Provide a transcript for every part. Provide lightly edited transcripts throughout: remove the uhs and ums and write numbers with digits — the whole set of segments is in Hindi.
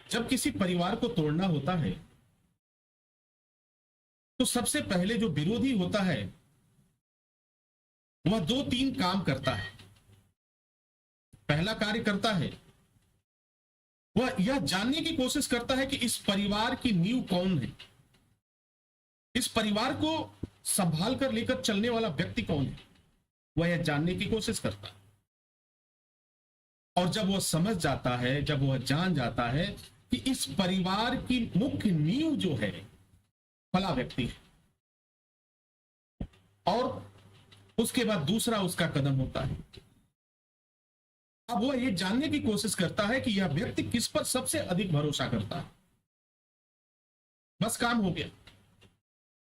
जब किसी परिवार को तोड़ना होता है तो सबसे पहले जो विरोधी होता है वह दो तीन काम करता है। पहला कार्य करता है वह यह जानने की कोशिश करता है कि इस परिवार की नींव कौन है, इस परिवार को संभाल कर लेकर चलने वाला व्यक्ति कौन है, वह यह जानने की कोशिश करता है। और जब वह समझ जाता है, जब वह जान जाता है कि इस परिवार की मुख्य नींव जो है फला व्यक्ति है, और उसके बाद दूसरा उसका कदम होता है, अब वह यह जानने की कोशिश करता है कि यह व्यक्ति किस पर सबसे अधिक भरोसा करता है। बस काम हो गया।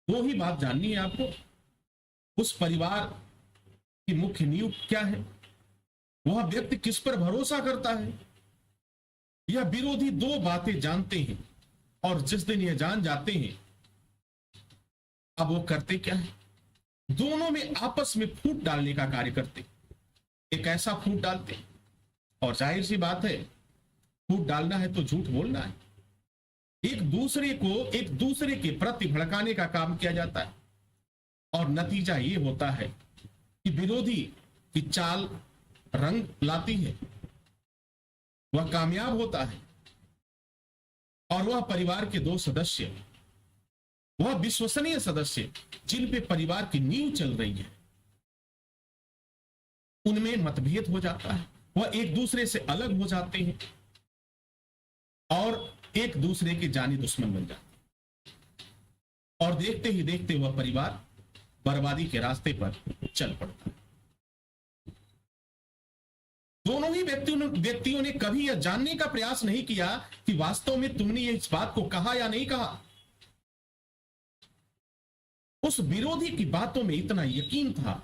दो ही बात जाननी है आपको, उस परिवार की मुख्य नींव क्या है, वह व्यक्ति किस पर भरोसा करता है। यह विरोधी दो बातें जानते हैं, और जिस दिन यह जान जाते हैं अब वो करते क्या है, दोनों में आपस में फूट डालने का कार्य करते। एक ऐसा फूट डालते, और जाहिर सी बात है फूट डालना है तो झूठ बोलना है, एक दूसरे के प्रति भड़काने का काम किया जाता है। और नतीजा ये होता है कि विरोधी की चाल रंग लाती है, वह कामयाब होता है, और वह परिवार के दो सदस्य, वह विश्वसनीय सदस्य जिन पे परिवार की नींव चल रही है, उनमें मतभेद हो जाता है, वह एक दूसरे से अलग हो जाते हैं और एक दूसरे के जानी दुश्मन बन जाते हैं। और देखते ही देखते वह परिवार बर्बादी के रास्ते पर चल पड़ता है। दोनों ही व्यक्तियों ने कभी यह जानने का प्रयास नहीं किया कि वास्तव में तुमने इस बात को कहा या नहीं कहा। उस विरोधी की बातों में इतना यकीन था,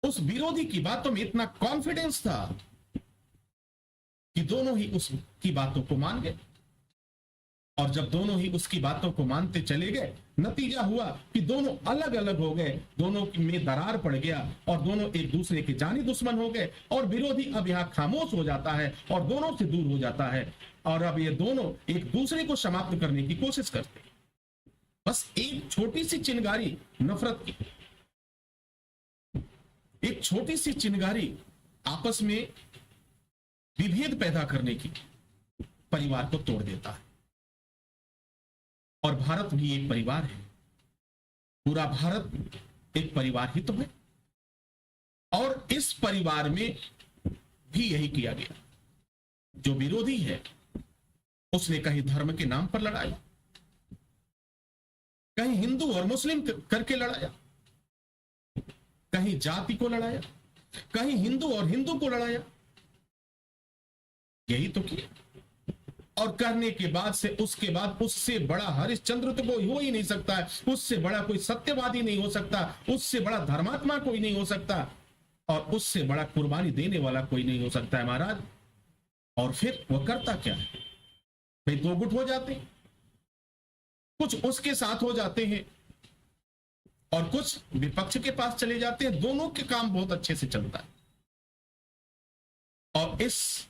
उस विरोधी की बातों में इतना कॉन्फिडेंस था कि दोनों ही उसकी बातों को मान गए। और जब दोनों ही उसकी बातों को मानते चले गए, नतीजा हुआ कि दोनों अलग अलग हो गए, दोनों में दरार पड़ गया, और दोनों एक दूसरे के जानी दुश्मन हो गए। और विरोधी अब यहां खामोश हो जाता है और दोनों से दूर हो जाता है, और अब ये दोनों एक दूसरे को समाप्त करने की कोशिश करते हैं। बस एक छोटी सी चिंगारी नफरत की, एक छोटी सी चिंगारी आपस में विभेद पैदा करने की परिवार को तोड़ देता है। और भारत भी एक परिवार है, पूरा भारत एक परिवार ही तो है। और इस परिवार में भी यही किया गया। जो विरोधी है उसने कहीं धर्म के नाम पर लड़ाया, कहीं हिंदू और मुस्लिम करके लड़ाया, कहीं जाति को लड़ाया, कहीं हिंदू और हिंदू को लड़ाया। यही तो किया। और करने के बाद से उसके बाद उससे बड़ा हरिश्चंद्र तो कोई हो ही नहीं सकता है, उससे बड़ा कोई सत्यवादी नहीं हो सकता, उससे बड़ा धर्मात्मा कोई नहीं हो सकता, और उससे बड़ा कुर्बानी देने वाला कोई नहीं हो सकता है महाराज। और फिर वह करता क्या है भाई, दो गुट हो जाते हैं, कुछ उसके साथ हो जाते हैं और कुछ विपक्ष के पास चले जाते हैं। दोनों के काम बहुत अच्छे से चलता है। और इस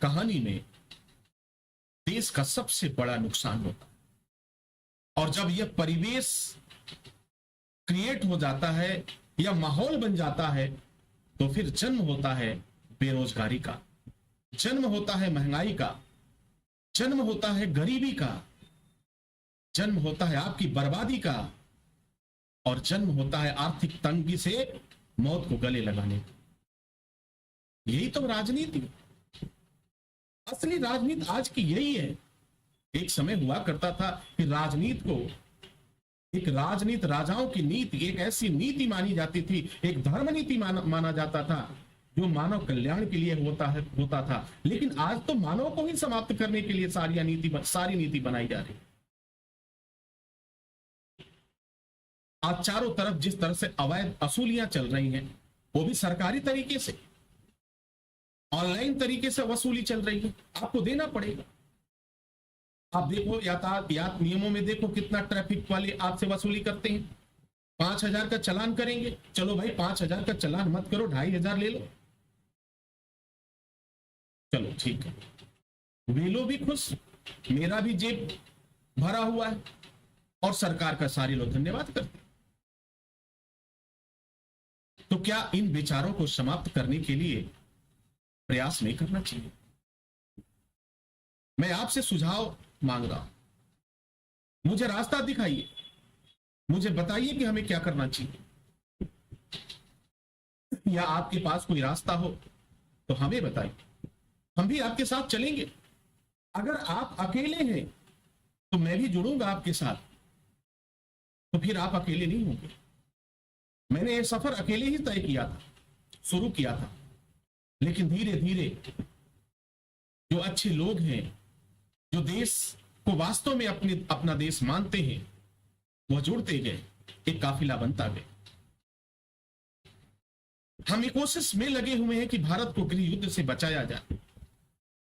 कहानी में देश का सबसे बड़ा नुकसान होता है। और जब यह परिवेश क्रिएट हो जाता है या माहौल बन जाता है, तो फिर जन्म होता है बेरोजगारी का, जन्म होता है महंगाई का, जन्म होता है गरीबी का, जन्म होता है आपकी बर्बादी का, और जन्म होता है आर्थिक तंगी से मौत को गले लगाने का। यही तो राजनीति, असली राजनीति आज की यही है। एक समय हुआ करता था कि राजनीति को, एक राजनीति राजाओं की नीति, एक ऐसी नीति मानी जाती थी, एक धर्म नीति माना जाता था जो मानव कल्याण के लिए होता था। लेकिन आज तो मानव को ही समाप्त करने के लिए सारी नीति बनाई जा रही है। आज चारों तरफ जिस तरह से अवैध वसूलियां चल रही हैं, वो भी सरकारी तरीके से, ऑनलाइन तरीके से वसूली चल रही है, आपको देना पड़ेगा। आप देखो यातायात नियमों में देखो कितना ट्रैफिक वाले आपसे वसूली करते हैं। 5,000 का चालान करेंगे, चलो भाई 5,000 का चालान मत करो, 2,500 ले लो, चलो ठीक है। वे लोग भी खुश, मेरा भी जेब भरा हुआ है और सरकार का सारे लोग धन्यवाद करते। तो क्या इन विचारों को समाप्त करने के लिए प्रयास नहीं करना चाहिए? मैं आपसे सुझाव मांग रहा हूं, मुझे रास्ता दिखाइए, मुझे बताइए कि हमें क्या करना चाहिए, या आपके पास कोई रास्ता हो तो हमें बताइए, हम भी आपके साथ चलेंगे। अगर आप अकेले हैं तो मैं भी जुड़ूंगा आपके साथ, तो फिर आप अकेले नहीं होंगे। मैंने ये सफर अकेले ही तय किया था, शुरू किया था, लेकिन धीरे धीरे जो अच्छे लोग हैं, जो देश को वास्तव में अपना देश मानते हैं, वह जुड़ते गए, एक काफिला बनता गया। हम ये कोशिश में लगे हुए हैं कि भारत को गृह युद्ध से बचाया जाए।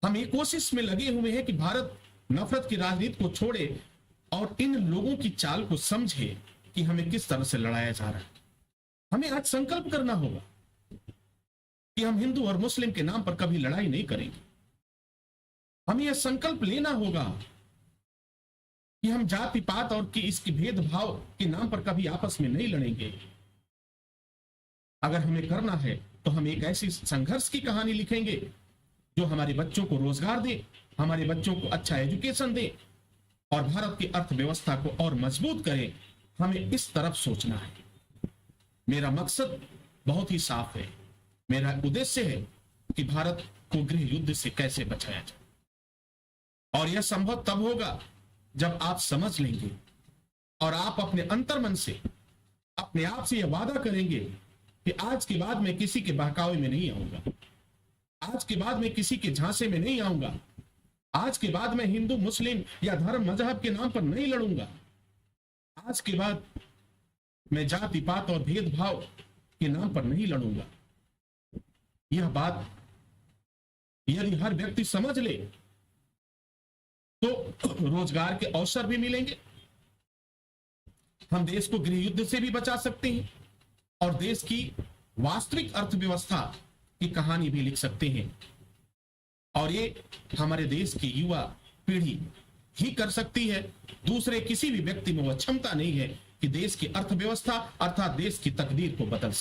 हम ये कोशिश में लगे हुए हैं कि भारत नफरत की राजनीति को छोड़े और इन लोगों की चाल को समझे कि हमें किस तरह से लड़ाया जा रहा है। हमें आज संकल्प करना होगा कि हम हिंदू और मुस्लिम के नाम पर कभी लड़ाई नहीं करेंगे। हमें यह संकल्प लेना होगा कि हम जाति पात और कि इसके भेदभाव के नाम पर कभी आपस में नहीं लड़ेंगे। अगर हमें करना है तो हम एक ऐसी संघर्ष की कहानी लिखेंगे जो हमारे बच्चों को रोजगार दे, हमारे बच्चों को अच्छा एजुकेशन दे और भारत की अर्थव्यवस्था को और मजबूत करे। हमें इस तरफ सोचना है। मेरा मकसद बहुत ही साफ है। मेरा उद्देश्य है कि भारत को गृह युद्ध से कैसे बचाया जाए, और यह संभव तब होगा जब आप समझ लेंगे और आप अपने अंतर्मन से अपने आप से यह वादा करेंगे कि आज के बाद मैं किसी के बहकावे में नहीं आऊंगा, आज के बाद मैं किसी के झांसे में नहीं आऊंगा, आज के बाद मैं हिंदू मुस्लिम या धर्म मजहब के नाम पर नहीं लड़ूंगा, आज के बाद मैं जाति पात और भेदभाव के नाम पर नहीं लड़ूंगा। यह बात यदि हर व्यक्ति समझ ले तो रोजगार के अवसर भी मिलेंगे, हम देश को गृह युद्ध से भी बचा सकते हैं और देश की वास्तविक अर्थव्यवस्था की कहानी भी लिख सकते हैं। और ये हमारे देश की युवा पीढ़ी ही कर सकती है। दूसरे किसी भी व्यक्ति में वह क्षमता नहीं है कि देश की अर्थव्यवस्था अर्थात देश की तकदीर को बदल सके।